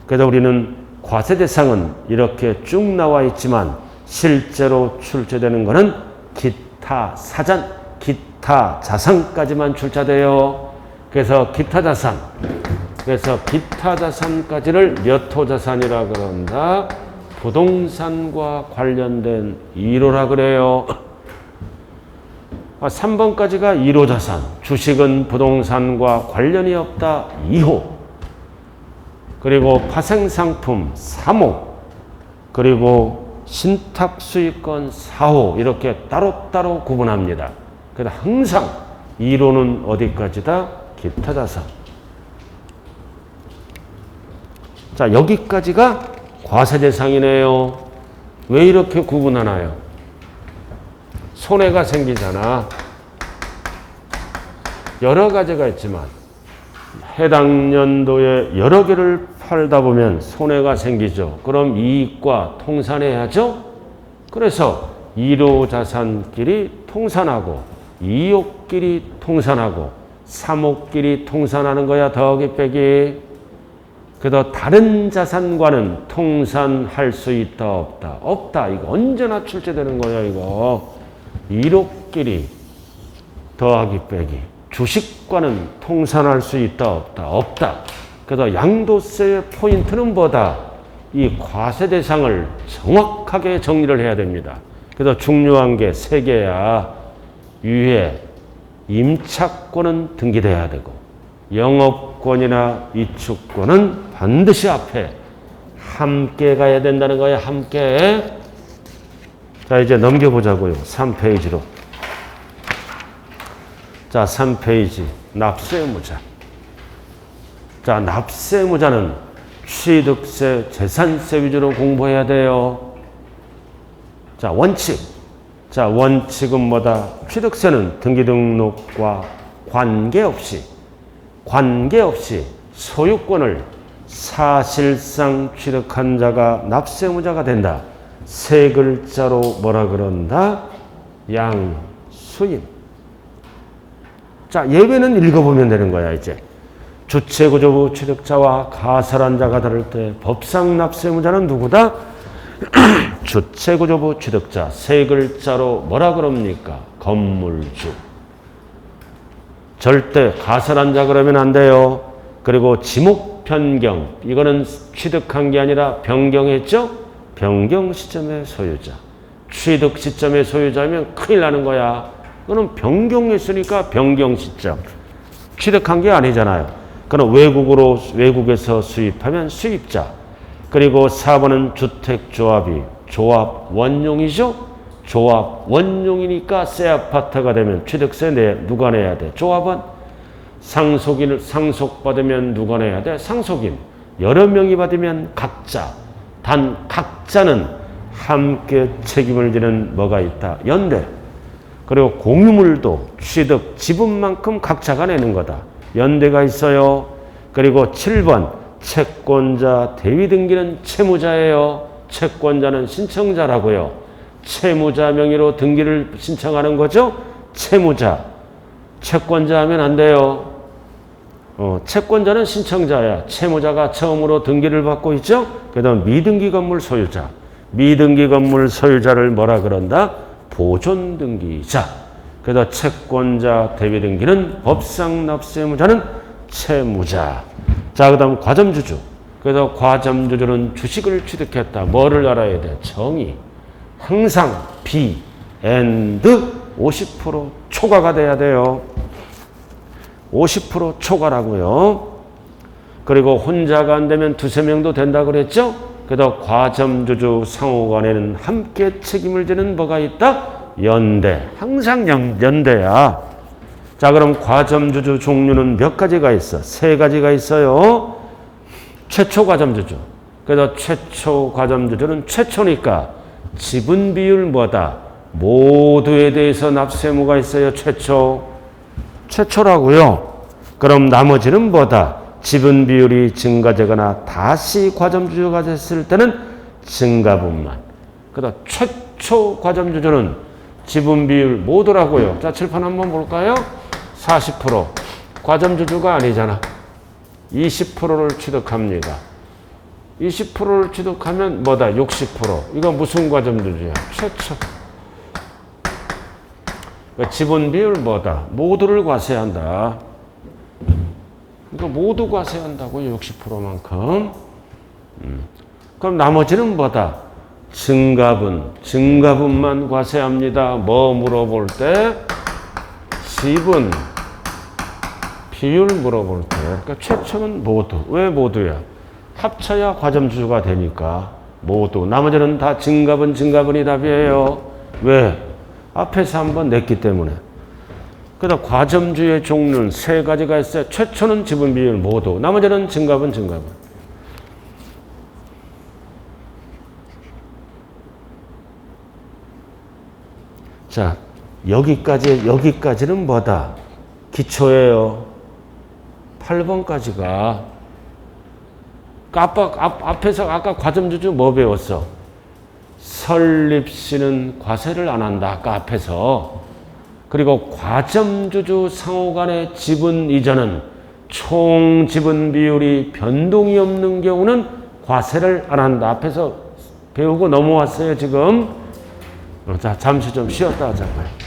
그래서 우리는 과세 대상은 이렇게 쭉 나와 있지만 실제로 출제되는 것은 기타 사전, 기타 자산까지만 출제돼요. 그래서 기타 자산. 그래서 기타 자산까지를 몇 호 자산이라 그런다? 부동산과 관련된 1호라 그래요. 3번까지가 1호 자산. 주식은 부동산과 관련이 없다. 2호. 그리고 파생상품 3호. 그리고 신탁수익권 4호. 이렇게 따로따로 구분합니다. 그래서 항상 1호는 어디까지다? 기타 자산. 자, 여기까지가 과세 대상이네요. 왜 이렇게 구분하나요? 손해가 생기잖아. 여러 가지가 있지만 해당 연도에 여러 개를 팔다 보면 손해가 생기죠. 그럼 이익과 통산해야죠. 그래서 1호 자산끼리 통산하고 2호끼리 통산하고 3호끼리 통산하는 거야. 더하기 빼기. 그래도 다른 자산과는 통산할 수 있다 없다? 없다. 이거 언제나 출제되는 거야 이거. 1호끼리 더하기 빼기. 주식과는 통산할 수 있다 없다? 없다. 그래서 양도세의 포인트는 뭐다? 이 과세 대상을 정확하게 정리를 해야 됩니다. 그래서 중요한 게 3개야. 위에 임차권은 등기돼야 되고 영업권이나 이축권은 반드시 앞에 함께 가야 된다는 거야. 함께. 자, 이제 넘겨보자고요. 3페이지로. 자, 3페이지. 납세의무자. 자, 납세의무자는 취득세, 재산세 위주로 공부해야 돼요. 자, 원칙. 자, 원칙은 뭐다? 취득세는 등기등록과 관계없이 소유권을 사실상 취득한 자가 납세의무자가 된다. 세 글자로 뭐라 그런다? 양수임. 자, 예외는 읽어보면 되는 거야 이제. 주체구조부 취득자와 가설한 자가 다를 때 법상 납세의무자는 누구다? 주체구조부 취득자. 세 글자로 뭐라 그럽니까? 건물주. 절대 가설한 자 그러면 안 돼요. 그리고 지목 변경. 이거는 취득한 게 아니라 변경했죠? 변경 시점의 소유자. 취득 시점의 소유자면 큰일 나는 거야. 그거는 변경했으니까 변경 시점. 취득한 게 아니잖아요. 그럼 외국에서 수입하면 수입자. 그리고 4번은 주택조합이 조합 원용이죠? 조합 원용이니까 새 아파트가 되면 취득세 누가 내야 돼? 조합원. 상속인을 상속받으면 누가 내야 돼? 상속인. 여러 명이 받으면 각자. 단 각자는 함께 책임을 지는 뭐가 있다? 연대. 그리고 공유물도 취득 지분만큼 각자가 내는 거다. 연대가 있어요. 그리고 7번 채권자 대위 등기는 채무자예요. 채권자는 신청자라고요. 채무자 명의로 등기를 신청하는 거죠. 채무자. 채권자 하면 안 돼요. 채권자는 신청자야. 채무자가 처음으로 등기를 받고 있죠. 그다음 미등기 건물 소유자. 미등기 건물 소유자를 뭐라 그런다? 보존등기자. 그래서 채권자 대위 등기는 법상 납세의무자는 채무자. 자, 그다음 과점주주. 그래서 과점주주는 주식을 취득했다. 뭐를 알아야 돼? 정의. 항상 B, and 50% 초과가 돼야 돼요. 50% 초과라고요. 그리고 혼자가 안 되면 두세 명도 된다 그랬죠? 그래도 과점주주 상호간에는 함께 책임을 지는 뭐가 있다? 연대. 항상 연대야. 자, 그럼 과점주주 종류는 몇 가지가 있어? 세 가지가 있어요. 최초 과점주주. 그래서 최초 과점주주는 최초니까 지분 비율 뭐다? 모두에 대해서 납세 의무가 있어요. 최초라고요. 그럼 나머지는 뭐다? 지분 비율이 증가되거나 다시 과점주주가 됐을 때는 증가분만. 그래서 최초 과점주주는 지분 비율 모두라고요. 자, 칠판 한번 볼까요? 40%. 과점주주가 아니잖아. 20%를 취득합니다. 20%를 취득하면 뭐다? 60%. 이거 무슨 과점주주야? 최초. 그러니까 지분 비율 뭐다? 모두를 과세한다. 이거 모두 과세한다고요. 60%만큼. 그럼 나머지는 뭐다? 증가분만 과세합니다. 뭐 물어볼 때? 지분 비율 물어볼 때. 그러니까 최초는 모두. 왜 모두야? 합쳐야 과점주주가 되니까 모두. 나머지는 다 증가분이 답이에요. 왜? 앞에서 한번 냈기 때문에. 그래서 과점주의 종류는 세 가지가 있어요. 최초는 지분 비율 모두. 나머지는 증가분. 자, 여기까지는 뭐다? 기초예요. 8번까지가. 앞에서 아까 과점주주 뭐 배웠어? 설립시는 과세를 안 한다. 아까 앞에서. 그리고 과점주주 상호 간의 지분 이전은 총 지분 비율이 변동이 없는 경우는 과세를 안 한다. 앞에서 배우고 넘어왔어요, 지금. 자, 잠시 좀 쉬었다 하자고요.